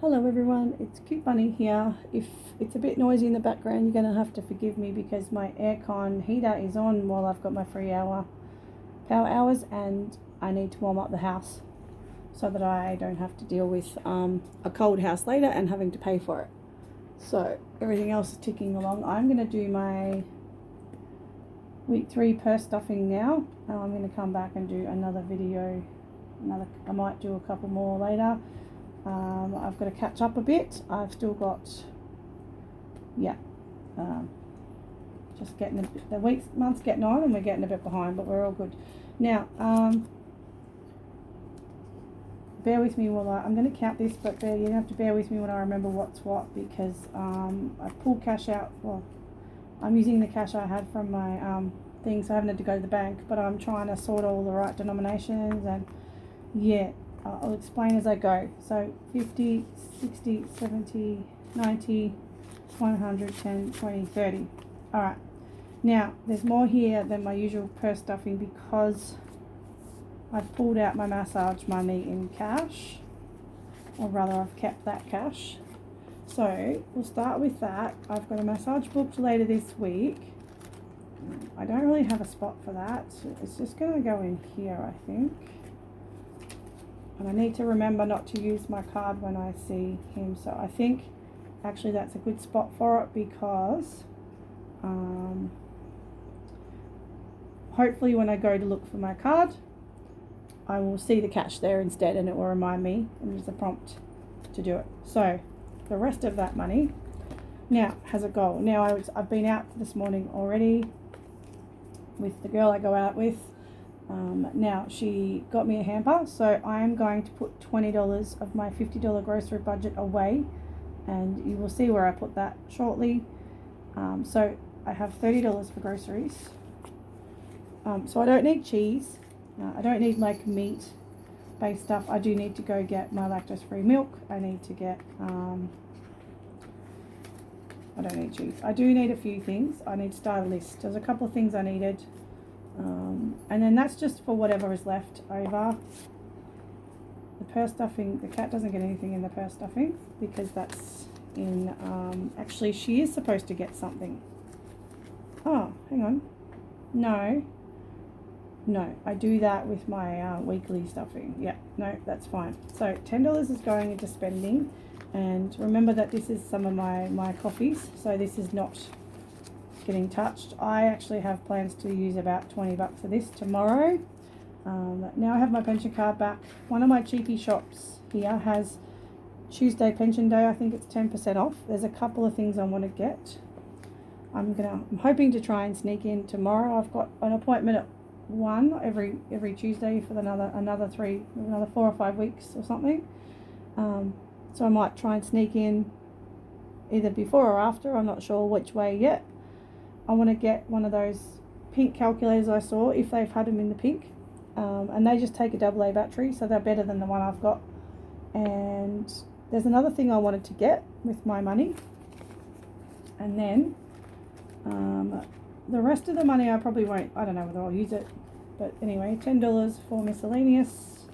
Hello everyone, it's Cute Bunny here. If it's a bit noisy in the background, you're going to have to forgive me because my aircon heater is on while I've got my 3-hour power hours and I need to warm up the house so that I don't have to deal with a cold house later and having to pay for it. So everything else is ticking along. I'm going to do my week 3 purse stuffing now. I'm going to come back and do another video. I might do a couple more later. I've got to catch up a bit. I've still got, just getting the month's getting on and we're getting a bit behind, but we're all good. Now, bear with me while I'm going to count this, but you have to bear with me when I remember what's what because I pulled cash out. Well, I'm using the cash I had from my thing, so I haven't had to go to the bank, but I'm trying to sort all the right denominations and I'll explain as I go. So 50, 60, 70, 90, 100, 10, 20, 30. Alright. Now, there's more here than my usual purse stuffing because I've pulled out my massage money in cash. Or rather, I've kept that cash. So, we'll start with that. I've got a massage booked later this week. I don't really have a spot for that. It's just going to go in here, I think. And I need to remember not to use my card when I see him. So I think actually that's a good spot for it because hopefully when I go to look for my card, I will see the cash there instead and it will remind me and there's a prompt to do it. So the rest of that money now has a goal. Now I've been out this morning already with the girl I go out with. Now she got me a hamper, so I am going to put $20 of my $50 grocery budget away and you will see where I put that shortly. So I have $30 for groceries. So I don't need cheese, I don't need like meat based stuff. I do need to go get my lactose free milk. I need to get I don't need cheese. I do need a few things. I need to start a list. There's a couple of things I needed. And then that's just for whatever is left over. The purse stuffing, the cat doesn't get anything in the purse stuffing because that's in, actually she is supposed to get something. Oh, hang on. No, I do that with my weekly stuffing. Yeah, no, that's fine. So $10 is going into spending, and remember that this is some of my coffees, so this is not getting touched. I actually have plans to use about $20 of this tomorrow. Now I have my pension card back. One of my cheapy shops here has Tuesday pension day. I think it's 10% off. There's a couple of things I want to get. I'm hoping to try and sneak in tomorrow. I've got an appointment at 1 every Tuesday for another 4 or 5 weeks or something. So I might try and sneak in either before or after. I'm not sure which way yet. I want to get one of those pink calculators I saw, if they've had them in the pink. And they just take a AA battery, so they're better than the one I've got. And there's another thing I wanted to get with my money. And then the rest of the money I probably won't, I don't know whether I'll use it. But anyway, $10 for miscellaneous.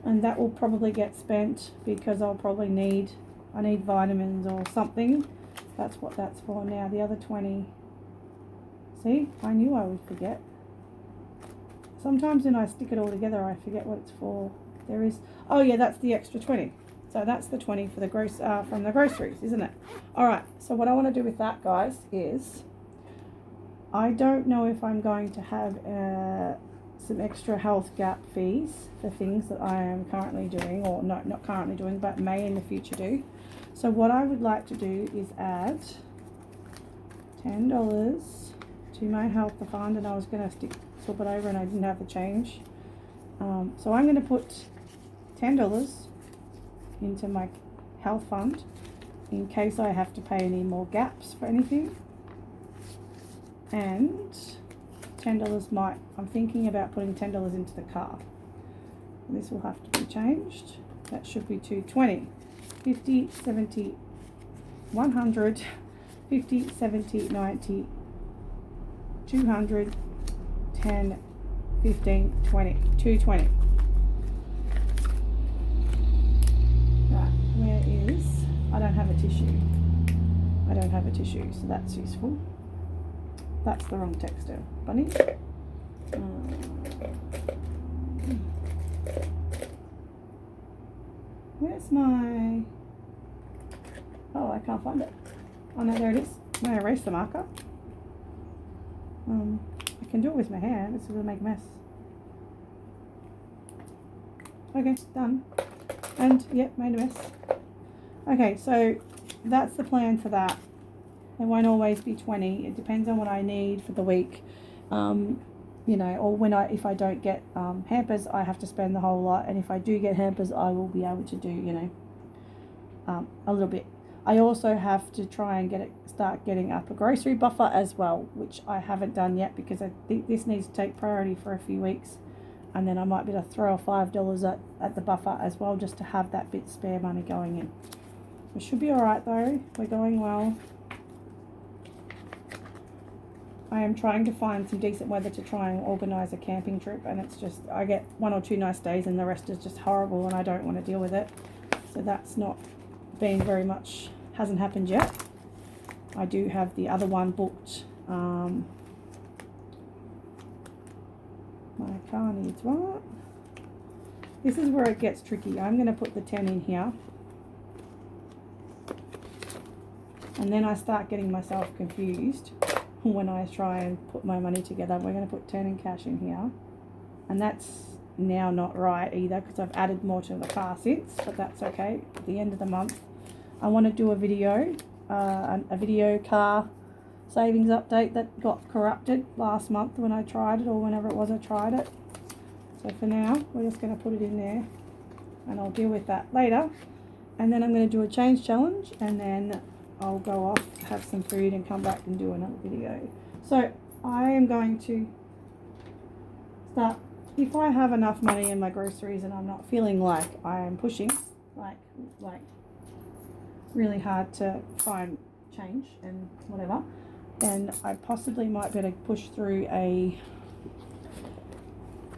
And that will probably get spent because I need vitamins or something. That's what that's for now. The other 20. See, I knew I would forget. Sometimes when I stick it all together, I forget what it's for. Oh yeah, that's the extra 20. So that's the 20 for the from the groceries, isn't it? All right. So what I want to do with that, guys, is I don't know if I'm going to have some extra health gap fees for things that I am currently doing, or not currently doing, but may in the future do. So what I would like to do is add $10 to my health fund, and I was going to flip it over and I didn't have the change. So I'm going to put $10 into my health fund in case I have to pay any more gaps for anything. And $10 I'm thinking about putting $10 into the car. This will have to be changed. That should be $220. 50, 70, 100, 50, 70, 90, 200, 10, 15, 20, 220. tissue. I don't have a tissue, so that's useful. That's the wrong texture, bunny. Where's my... Oh, I can't find it. Oh no, there it is. I'm going to erase the marker. I can do it with my hand. It's going to make a mess. Okay, done. And, yep, made a mess. Okay, so that's the plan for that. It won't always be 20. It depends on what I need for the week. You know, or if I don't get hampers, I have to spend the whole lot. And if I do get hampers, I will be able to do, you know, a little bit. I also have to try and start getting up a grocery buffer as well, which I haven't done yet because I think this needs to take priority for a few weeks. And then I might be able to throw a $5 at the buffer as well, just to have that bit spare money going in. We should be alright though. We're going well. I am trying to find some decent weather to try and organise a camping trip, and it's just, I get 1 or 2 nice days and the rest is just horrible and I don't want to deal with it. So that's not been very much, hasn't happened yet. I do have the other one booked. My car needs what? This is where it gets tricky. I'm going to put the 10 in here. And then I start getting myself confused when I try and put my money together. We're going to put 10 in cash in here. And that's now not right either because I've added more to the car since, but that's okay. At the end of the month, I want to do a video car savings update that got corrupted last month when I tried it, or whenever it was I tried it. So for now, we're just going to put it in there and I'll deal with that later. And then I'm going to do a change challenge, and then I'll go off, have some food and come back and do another video. So I am going to start, if I have enough money in my groceries and I'm not feeling like I am pushing like really hard to find change and whatever, then I possibly might better push through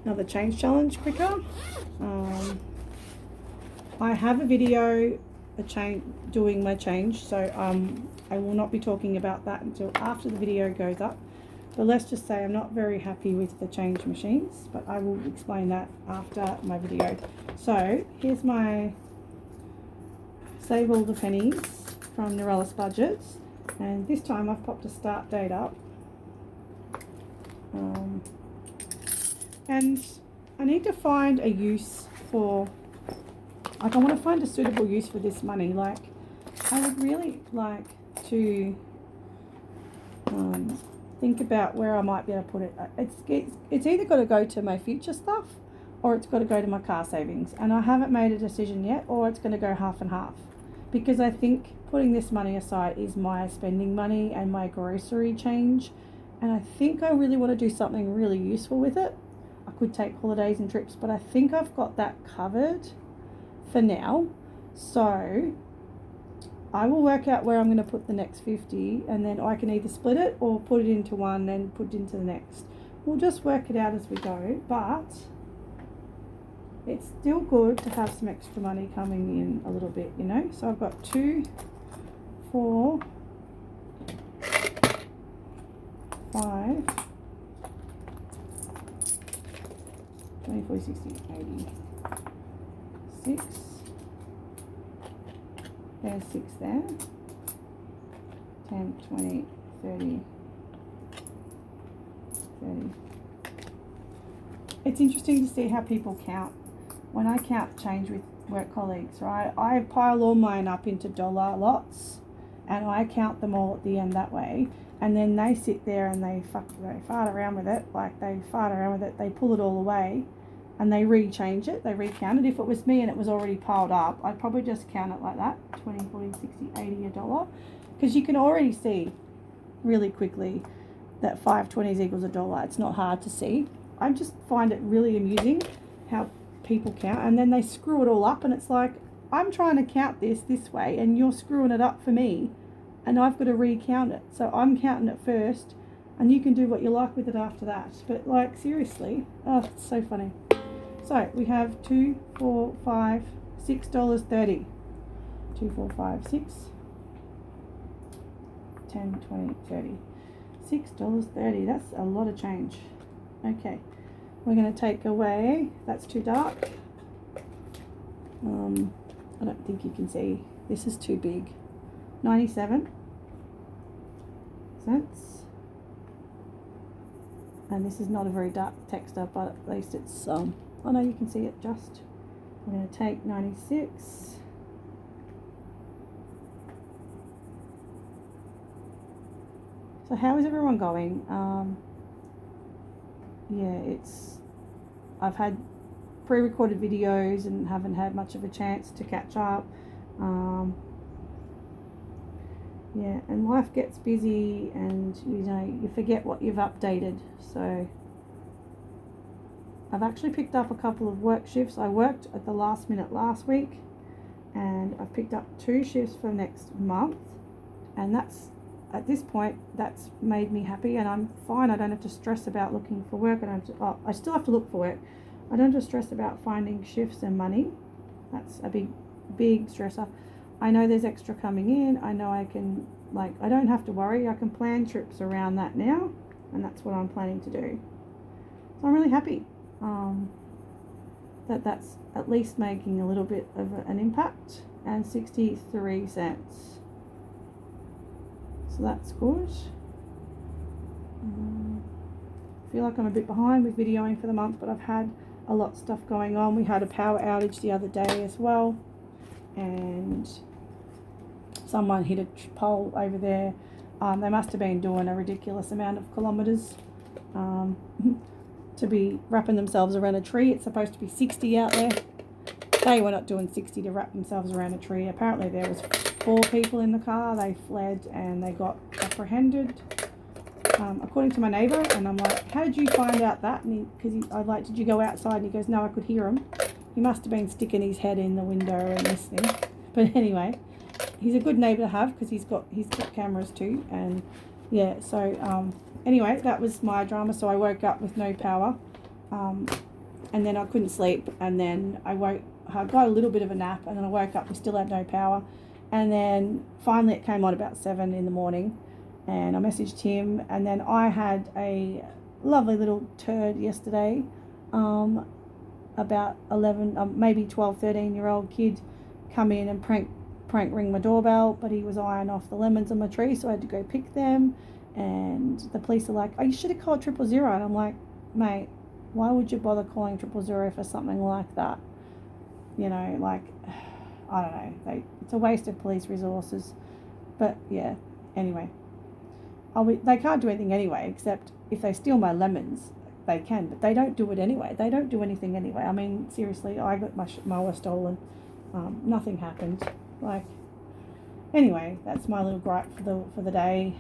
another change challenge quicker. I have a video doing my change, so I will not be talking about that until after the video goes up. But let's just say I'm not very happy with the change machines, but I will explain that after my video. So here's my Save All the Pennies from Norellis Budgets, and this time I've popped a start date up. And I need to find a use for, like, I want to find a suitable use for this money. Like, I would really like to think about where I might be able to put it. It's either got to go to my future stuff, or it's got to go to my car savings. And I haven't made a decision yet, or it's going to go half and half. Because I think putting this money aside is my spending money and my grocery change. And I think I really want to do something really useful with it. I could take holidays and trips, but I think I've got that covered for now. So I will work out where I'm going to put the next 50, and then I can either split it or put it into one and put it into the next. We'll just work it out as we go, but it's still good to have some extra money coming in a little bit, you know. So I've got 2, 4, 5, 20, 40, 60, 80, 6. There's 6 there. 10, 20, 30, 30. It's interesting to see how people count. When I count change with work colleagues, right, I pile all mine up into dollar lots and I count them all at the end that way, and then they sit there and they fart around with it, they pull it all away and they rechange it, they recount it. If it was me and it was already piled up, I'd probably just count it like that, 20, 40, 60, 80, $1, because you can already see really quickly that 5 20s equals $1. It's not hard to see. I just find it really amusing how people count, and then they screw it all up, and it's like, I'm trying to count this way and you're screwing it up for me, and I've got to recount it. So I'm counting it first and you can do what you like with it after that. But like, seriously, oh, it's so funny. So we have $2, $4, $5, $6.30. 2, 4, 5, 6. 10, 20, 30. $6.30. That's a lot of change. Okay, we're going to take away, that's too dark. I don't think you can see. This is too big. 97 cents. And this is not a very dark texture, but at least it's, oh no, you can see it just. I'm going to take 96. So how is everyone going? Yeah, I've had pre-recorded videos and haven't had much of a chance to catch up. Yeah, and life gets busy and you forget what you've updated. So I've actually picked up a couple of work shifts. I worked at the last minute last week and I've picked up 2 shifts for next month, and that's, at this point, that's made me happy, and I'm fine. I don't have to stress about looking for work. I still have to look for work. I don't have to stress about finding shifts and money. That's a big stressor. I know there's extra coming in. I know I can, I don't have to worry. I can plan trips around that now, and that's what I'm planning to do. So I'm really happy that's at least making a little bit of an impact, and 63 cents. So that's good. I feel like I'm a bit behind with videoing for the month, but I've had a lot of stuff going on. We had a power outage the other day as well, and someone hit a pole over there. They must have been doing a ridiculous amount of kilometres to be wrapping themselves around a tree. It's supposed to be 60 out there. They were not doing 60 to wrap themselves around a tree. Apparently there was 4 people in the car. They fled and they got apprehended, according to my neighbour. And I'm like, how did you find out that? And I was like, did you go outside? And he goes, no, I could hear him. He must have been sticking his head in the window and listening. But anyway, he's a good neighbour to have because he's got cameras too. And yeah, so anyway, that was my drama. So I woke up with no power, and then I couldn't sleep, and then I got a little bit of a nap, and then I woke up and still had no power. And then finally it came on about 7 in the morning, and I messaged him, and then I had a lovely little turd yesterday, about 11, maybe 12, 13-year-old kid come in and prank ring my doorbell, but he was eyeing off the lemons on my tree, so I had to go pick them. And the police are like, oh, you should have called 000. And I'm like, mate, why would you bother calling 000 for something like that? I don't know. It's a waste of police resources. But yeah, anyway, they can't do anything anyway, except if they steal my lemons, they can, but they don't do it anyway. They don't do anything anyway. I mean, seriously, I got my mower stolen. Nothing happened. Anyway, that's my little gripe for the day.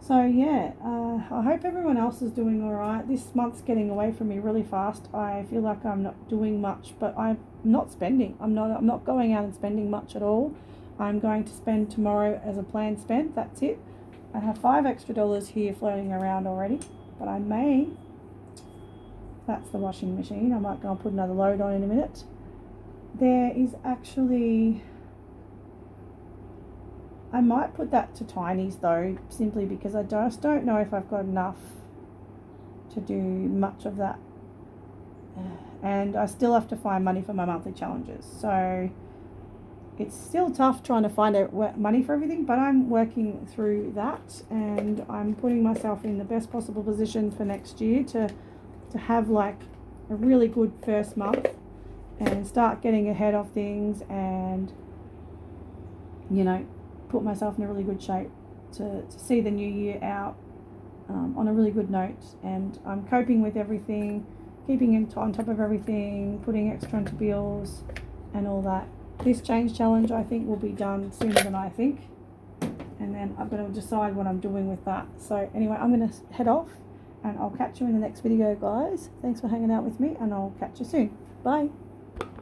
So yeah, I hope everyone else is doing all right. This month's getting away from me really fast. I feel like I'm not doing much, but I'm not spending. I'm not going out and spending much at all. I'm going to spend tomorrow as a planned spend. That's it. I have $5 extra here floating around already, but I may. That's the washing machine. I might go and put another load on in a minute. There is actually, I might put that to Tiny's though, simply because I just don't know if I've got enough to do much of that. And I still have to find money for my monthly challenges. So it's still tough trying to find out money for everything, but I'm working through that, and I'm putting myself in the best possible position for next year to have a really good first month and start getting ahead of things, and put myself in a really good shape to see the new year out on a really good note. And I'm coping with everything, keeping on top of everything, putting extra into bills and all that. This change challenge I think will be done sooner than I think, and then I've got to decide what I'm doing with that. So anyway, I'm going to head off, and I'll catch you in the next video, guys. Thanks for hanging out with me, and I'll catch you soon. Bye.